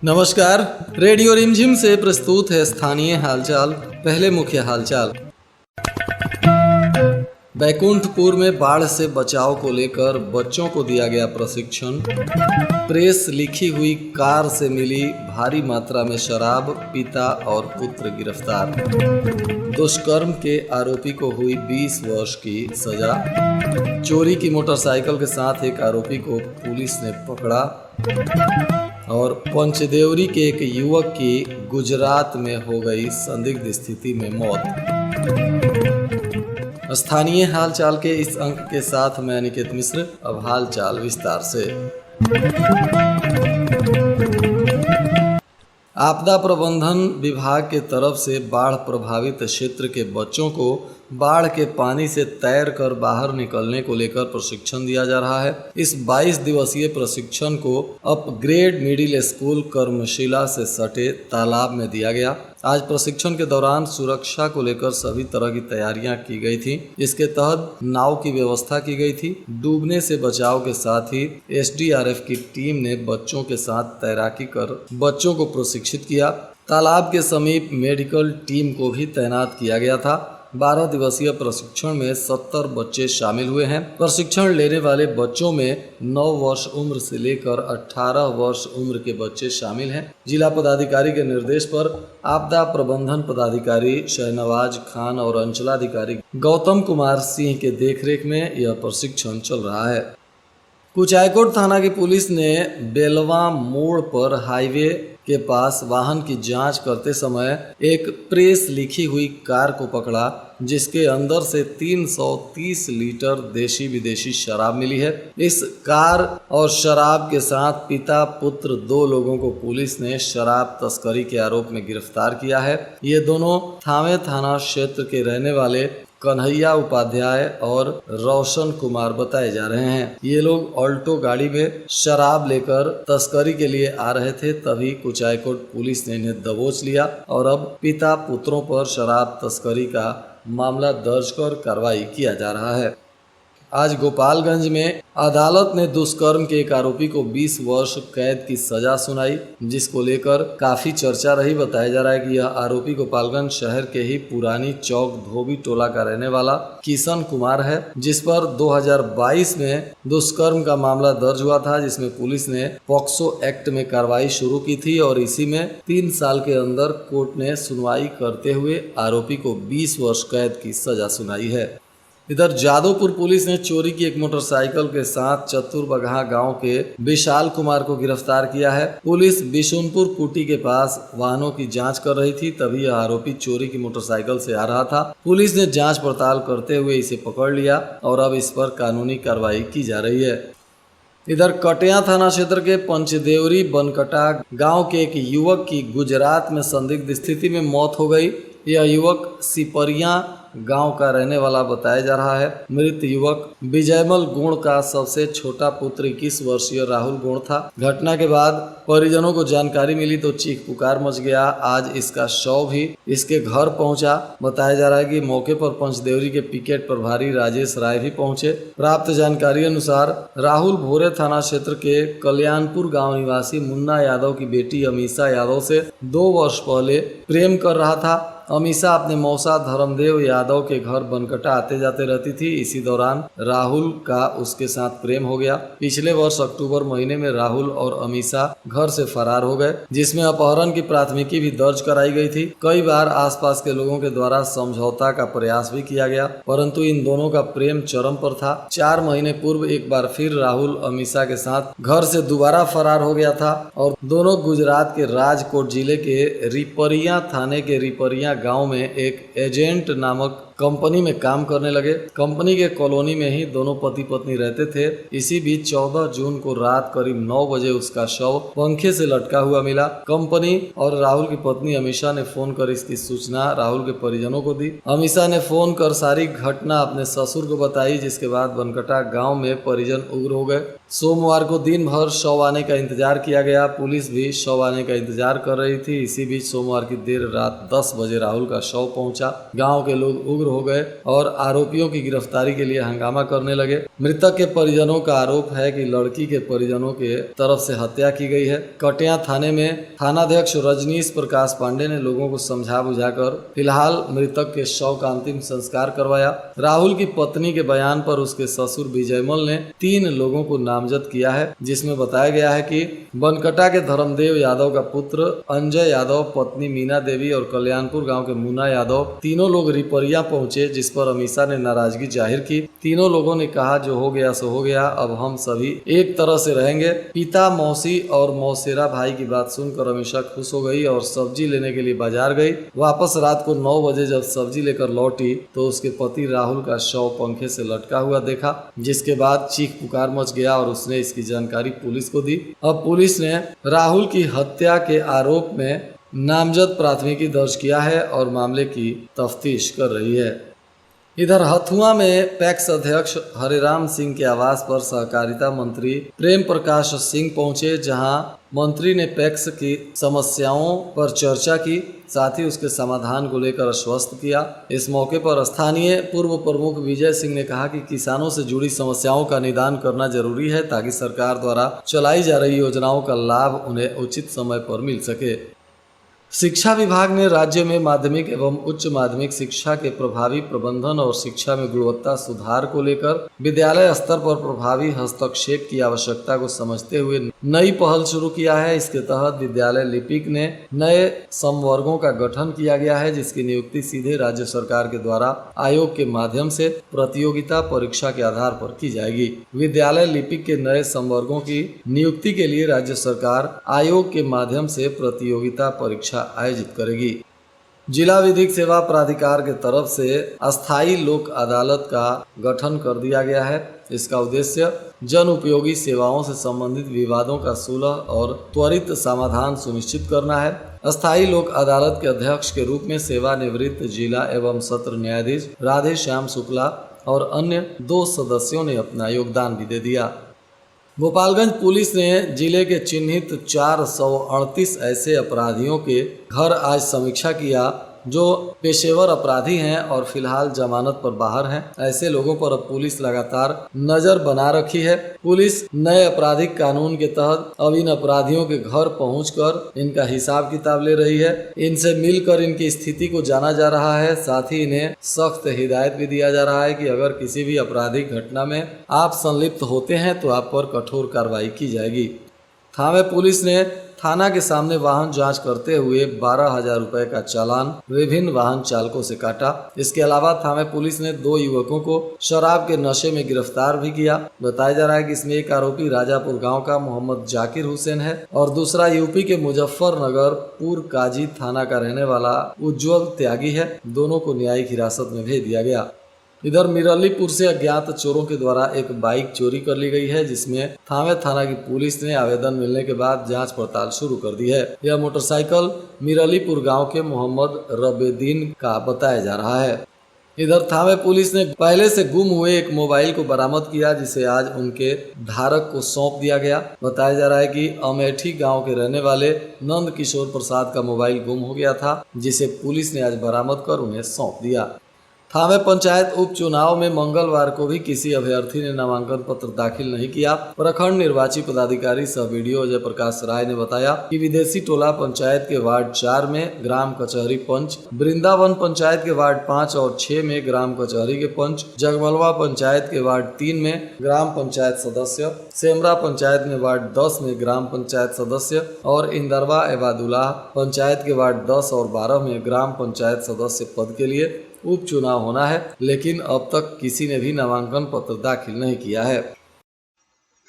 नमस्कार। रेडियो रिमझिम से प्रस्तुत है स्थानीय हालचाल। पहले मुख्य हालचाल। बैकुंठपुर में बाढ़ से बचाव को लेकर बच्चों को दिया गया प्रशिक्षण। प्रेस लिखी हुई कार से मिली भारी मात्रा में शराब, पिता और पुत्र गिरफ्तार। दुष्कर्म के आरोपी को हुई 20 वर्ष की सजा। चोरी की मोटरसाइकिल के साथ एक आरोपी को पुलिस ने पकड़ा। और पंचदेवरी के एक युवक की गुजरात में हो गई संदिग्ध स्थिति में मौत। स्थानीय हालचाल के इस अंक के साथ मैं अनिकेत मिश्र। अब हालचाल विस्तार से। आपदा प्रबंधन विभाग के तरफ से बाढ़ प्रभावित क्षेत्र के बच्चों को बाढ़ के पानी से तैर कर बाहर निकलने को लेकर प्रशिक्षण दिया जा रहा है। इस 22 दिवसीय प्रशिक्षण को अपग्रेड मिडिल स्कूल कर्मशिला से सटे तालाब में दिया गया। आज प्रशिक्षण के दौरान सुरक्षा को लेकर सभी तरह की तैयारियां की गई थी। इसके तहत नाव की व्यवस्था की गई थी। डूबने से बचाव के साथ ही एसडीआरएफ की टीम ने बच्चों के साथ तैराकी कर बच्चों को प्रशिक्षित किया। तालाब के समीप मेडिकल टीम को भी तैनात किया गया था। 12 दिवसीय प्रशिक्षण में 70 बच्चे शामिल हुए हैं। प्रशिक्षण लेने वाले बच्चों में 9 वर्ष उम्र से लेकर 18 वर्ष उम्र के बच्चे शामिल हैं। जिला पदाधिकारी के निर्देश पर आपदा प्रबंधन पदाधिकारी शहनवाज खान और अंचलाधिकारी गौतम कुमार सिंह के देखरेख में यह प्रशिक्षण चल रहा है। कुचायकोट थाना की पुलिस ने बेलवा मोड़ पर हाईवे के पास वाहन की जांच करते समय एक प्रेस लिखी हुई कार को पकड़ा, जिसके अंदर से 330 लीटर देशी विदेशी शराब मिली है। इस कार और शराब के साथ पिता पुत्र 2 लोगों को पुलिस ने शराब तस्करी के आरोप में गिरफ्तार किया है। ये दोनों थावे थाना क्षेत्र के रहने वाले कन्हैया उपाध्याय और रोशन कुमार बताए जा रहे हैं। ये लोग ऑल्टो गाड़ी में शराब लेकर तस्करी के लिए आ रहे थे, तभी कुचायकोट पुलिस ने इन्हें दबोच लिया और अब पिता पुत्रों पर शराब तस्करी का मामला दर्ज कर कार्रवाई किया जा रहा है। आज गोपालगंज में अदालत ने दुष्कर्म के एक आरोपी को 20 वर्ष कैद की सजा सुनाई, जिसको लेकर काफी चर्चा रही। बताया जा रहा है कि यह आरोपी गोपालगंज शहर के ही पुरानी चौक धोबी टोला का रहने वाला किशन कुमार है, जिस पर 2022 में दुष्कर्म का मामला दर्ज हुआ था, जिसमें पुलिस ने पॉक्सो एक्ट में कार्रवाई शुरू की थी और इसी में 3 साल के अंदर कोर्ट ने सुनवाई करते हुए आरोपी को 20 वर्ष कैद की सजा सुनाई है। इधर जादवपुर पुलिस ने चोरी की एक मोटरसाइकिल के साथ चतुरबगहा गांव के विशाल कुमार को गिरफ्तार किया है। पुलिस बिशुनपुर कुटी के पास वाहनों की जांच कर रही थी, तभी यह आरोपी चोरी की मोटरसाइकिल से आ रहा था। पुलिस ने जांच पड़ताल करते हुए इसे पकड़ लिया और अब इस पर कानूनी कार्रवाई की जा रही है। इधर कटिया थाना क्षेत्र के पंचदेवरी बनकटा गांव के एक युवक की गुजरात में संदिग्ध स्थिति में मौत हो गई। यह युवक सिपरिया गांव का रहने वाला बताया जा रहा है। मृत युवक विजयमल गुण का सबसे छोटा पुत्र 21 वर्षीय राहुल गुण था। घटना के बाद परिजनों को जानकारी मिली तो चीख पुकार मच गया। आज इसका शव भी इसके घर पहुंचा। बताया जा रहा है कि मौके पर पंचदेवरी के पिकेट प्रभारी राजेश राय भी पहुंचे। प्राप्त जानकारी अनुसार राहुल भोरे थाना क्षेत्र के कल्याणपुर गाँव निवासी मुन्ना यादव की बेटी अमीषा यादव से 2 वर्ष पहले प्रेम कर रहा था। अमीषा अपने मौसा धर्मदेव यादव के घर बनकटा आते जाते रहती थी। इसी दौरान राहुल का उसके साथ प्रेम हो गया। पिछले वर्ष अक्टूबर महीने में राहुल और अमीषा घर से फरार हो गए, जिसमें अपहरण की प्राथमिकी भी दर्ज कराई गई थी। कई बार आसपास के लोगों के द्वारा समझौता का प्रयास भी किया गया, परंतु इन दोनों का प्रेम चरम पर था। 4 महीने पूर्व एक बार फिर राहुल अमीषा के साथ घर से दोबारा फरार हो गया था और दोनों गुजरात के राजकोट जिले के रिपरिया थाने के रिपरिया गांव में एक एजेंट नामक कंपनी में काम करने लगे। कंपनी के कॉलोनी में ही दोनों पति पत्नी रहते थे। इसी बीच 14 जून को रात करीब 9 बजे उसका शव पंखे से लटका हुआ मिला। कंपनी और राहुल की पत्नी अमीषा ने फोन कर इसकी सूचना राहुल के परिजनों को दी। अमीषा ने फोन कर सारी घटना अपने ससुर को बताई, जिसके बाद बनकटा गाँव में परिजन उग्र हो गए। सोमवार को दिन भर शव आने का इंतजार किया गया। पुलिस भी शव आने का इंतजार कर रही थी। इसी बीच सोमवार की देर रात 10 बजे राहुल का शव पहुंचा। गांव के लोग उग्र हो गए और आरोपियों की गिरफ्तारी के लिए हंगामा करने लगे। मृतक के परिजनों का आरोप है कि लड़की के परिजनों के तरफ से हत्या की गई है। कटिया थाने में थानाध्यक्ष रजनीश प्रकाश पांडे ने लोगों को समझा बुझाकर फिलहाल मृतक के शव का अंतिम संस्कार करवाया। राहुल की पत्नी के बयान पर उसके ससुर विजयमल ने 3 लोगों को नामजद किया है, जिसमें बताया गया है कि बनकटा के धर्मदेव यादव का पुत्र अंजय यादव, पत्नी मीना देवी और कल्याणपुर गांव के मुन्ना यादव तीनों लोग रिपरिया पहुंचे, जिस पर अमीषा ने नाराजगी जाहिर की। तीनों लोगों ने कहा जो हो गया सो हो गया, अब हम सभी एक तरह से रहेंगे। पिता, मौसी और मौसेरा भाई की बात सुनकर अमीषा खुश हो गई और सब्जी लेने के लिए बाजार गई। वापस रात को 9 बजे जब सब्जी लेकर लौटी तो उसके पति राहुल का शव पंखे से लटका हुआ देखा, जिसके बाद चीख पुकार मच गया और उसने इसकी जानकारी पुलिस को दी। अब पुलिस ने राहुल की हत्या के आरोप में नामजद प्राथमिकी दर्ज किया है और मामले की तफ्तीश कर रही है। इधर हथुआ में पैक्स अध्यक्ष हरिराम सिंह के आवास पर सहकारिता मंत्री प्रेम प्रकाश सिंह पहुंचे, जहां मंत्री ने पैक्स की समस्याओं पर चर्चा की, साथ ही उसके समाधान को लेकर आश्वस्त किया। इस मौके पर स्थानीय पूर्व प्रमुख विजय सिंह ने कहा कि किसानों से जुड़ी समस्याओं का निदान करना जरूरी है ताकि सरकार द्वारा चलाई जा रही योजनाओं का लाभ उन्हें उचित समय पर मिल सके। शिक्षा विभाग ने राज्य में माध्यमिक एवं उच्च माध्यमिक शिक्षा के प्रभावी प्रबंधन और शिक्षा में गुणवत्ता सुधार को लेकर विद्यालय स्तर पर प्रभावी हस्तक्षेप की आवश्यकता को समझते हुए नई पहल शुरू किया है। इसके तहत विद्यालय लिपिक ने नए समवर्गों का गठन किया गया है, जिसकी नियुक्ति सीधे राज्य सरकार के द्वारा आयोग के माध्यम से प्रतियोगिता परीक्षा के आधार पर की जाएगी। विद्यालय लिपिक के नए समवर्गों की नियुक्ति के लिए राज्य सरकार आयोग के माध्यम से प्रतियोगिता परीक्षा आयोजित करेगी। जिला विधिक सेवा प्राधिकार के तरफ से अस्थायी लोक अदालत का गठन कर दिया गया है। इसका उद्देश्य जन उपयोगी सेवाओं से संबंधित विवादों का सुलह और त्वरित समाधान सुनिश्चित करना है। अस्थायी लोक अदालत के अध्यक्ष के रूप में सेवानिवृत्त जिला एवं सत्र न्यायाधीश राधे श्याम शुक्ला और अन्य 2 सदस्यों ने अपना योगदान भी दे दिया। गोपालगंज पुलिस ने जिले के चिन्हित 438 ऐसे अपराधियों के घर आज समीक्षा किया जो पेशेवर अपराधी हैं और फिलहाल जमानत पर बाहर हैं। ऐसे लोगों पर अब पुलिस लगातार नजर बना रखी है। पुलिस नए आपराधिक कानून के तहत अब इन अपराधियों के घर पहुंचकर इनका हिसाब किताब ले रही है। इनसे मिलकर इनकी स्थिति को जाना जा रहा है। साथ ही इन्हें सख्त हिदायत भी दिया जा रहा है कि अगर किसी भी आपराधिक घटना में आप संलिप्त होते हैं तो आप पर कठोर कार्रवाई की जाएगी। थावे पुलिस ने थाना के सामने वाहन जांच करते हुए 12,000 रुपए का चालान विभिन्न वाहन चालकों से काटा। इसके अलावा थावे पुलिस ने 2 युवकों को शराब के नशे में गिरफ्तार भी किया। बताया जा रहा है कि इसमें एक आरोपी राजापुर गांव का मोहम्मद जाकिर हुसैन है और दूसरा यूपी के मुजफ्फरनगर पूर्व काजी थाना का रहने वाला उज्जवल त्यागी है। दोनों को न्यायिक हिरासत में भेज दिया गया। इधर मिरलीपुर से अज्ञात चोरों के द्वारा एक बाइक चोरी कर ली गई है, जिसमें थावे थाना की पुलिस ने आवेदन मिलने के बाद जांच पड़ताल शुरू कर दी है। यह मोटरसाइकिल मिरलीपुर गांव के मोहम्मद रबेदीन का बताया जा रहा है। इधर थावे पुलिस ने पहले से गुम हुए एक मोबाइल को बरामद किया, जिसे आज उनके धारक को सौंप दिया गया। बताया जा रहा है कि अमेठी गांव के रहने वाले नंद किशोर प्रसाद का मोबाइल गुम हो गया था, जिसे पुलिस ने आज बरामद कर उन्हें सौंप दिया। थावे पंचायत उपचुनाव में मंगलवार को भी किसी अभ्यर्थी ने नामांकन पत्र दाखिल नहीं किया। प्रखंड निर्वाची पदाधिकारी सह बीडीओ अजय प्रकाश राय ने बताया कि विदेशी टोला पंचायत के वार्ड 4 में ग्राम कचहरी पंच, वृंदावन पंचायत के वार्ड 5 और 6 में ग्राम कचहरी के पंच, जगमलवा पंचायत के वार्ड 3 में ग्राम पंचायत सदस्य, सेमरा पंचायत में वार्ड 10 में ग्राम पंचायत सदस्य और इंदरवा एबादुल्लाह पंचायत के वार्ड 10 और 12 में ग्राम पंचायत सदस्य पद के लिए उपचुनाव होना है, लेकिन अब तक किसी ने भी नामांकन पत्र दाखिल नहीं किया है।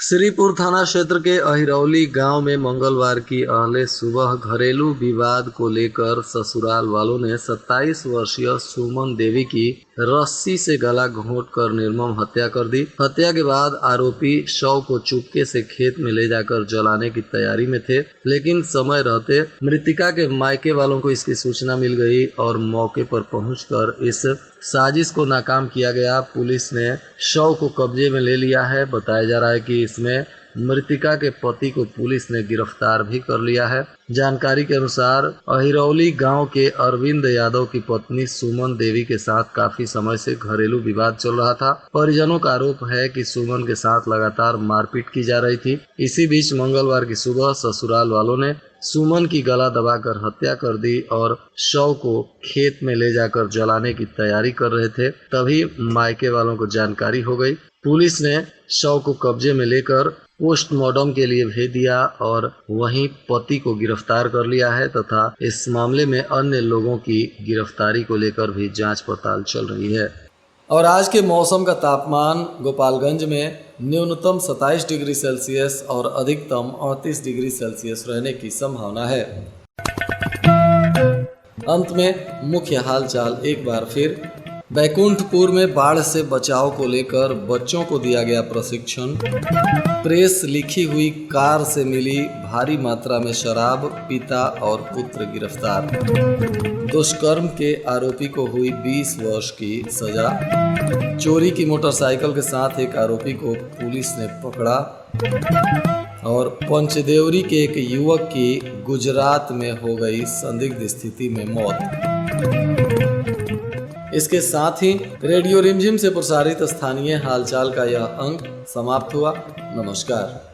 श्रीपुर थाना क्षेत्र के अहिरौली गांव में मंगलवार की अहले सुबह घरेलू विवाद को लेकर ससुराल वालों ने 27 वर्षीय सुमन देवी की रस्सी से गला घोंटकर निर्मम हत्या कर दी। हत्या के बाद आरोपी शव को चुपके से खेत में ले जाकर जलाने की तैयारी में थे, लेकिन समय रहते मृतिका के मायके वालों को इसकी सूचना मिल गई और मौके पर पहुंचकर इस साजिश को नाकाम किया गया। पुलिस ने शव को कब्जे में ले लिया है। बताया जा रहा है कि इसमें मृतिका के पति को पुलिस ने गिरफ्तार भी कर लिया है। जानकारी के अनुसार अहिरौली गांव के अरविंद यादव की पत्नी सुमन देवी के साथ काफी समय से घरेलू विवाद चल रहा था। परिजनों का आरोप है कि सुमन के साथ लगातार मारपीट की जा रही थी। इसी बीच मंगलवार की सुबह ससुराल वालों ने सुमन की गला दबाकर हत्या कर दी और शव को खेत में ले जाकर जलाने की तैयारी कर रहे थे। तभी मायके वालों को जानकारी हो गई। पुलिस ने शव को कब्जे में लेकर पोस्टमार्टम के लिए भेज दिया और वहीं पति को गिरफ्तार कर लिया है तथा इस मामले में अन्य लोगों की गिरफ्तारी को लेकर भी जांच पड़ताल चल रही है। और आज के मौसम का तापमान गोपालगंज में न्यूनतम 27 डिग्री सेल्सियस और अधिकतम 38 डिग्री सेल्सियस रहने की संभावना है। अंत में मुख्य हालचाल एक बार फिर। बैकुंठपुर में बाढ़ से बचाव को लेकर बच्चों को दिया गया प्रशिक्षण। प्रेस लिखी हुई कार से मिली भारी मात्रा में शराब, पिता और पुत्र गिरफ्तार। दुष्कर्म के आरोपी को हुई 20 वर्ष की सजा। चोरी की मोटरसाइकिल के साथ एक आरोपी को पुलिस ने पकड़ा। और पंचदेवरी के एक युवक की गुजरात में हो गई संदिग्ध स्थिति में मौत। इसके साथ ही रेडियो रिमझिम से प्रसारित स्थानीय हालचाल का यह अंक समाप्त हुआ। नमस्कार।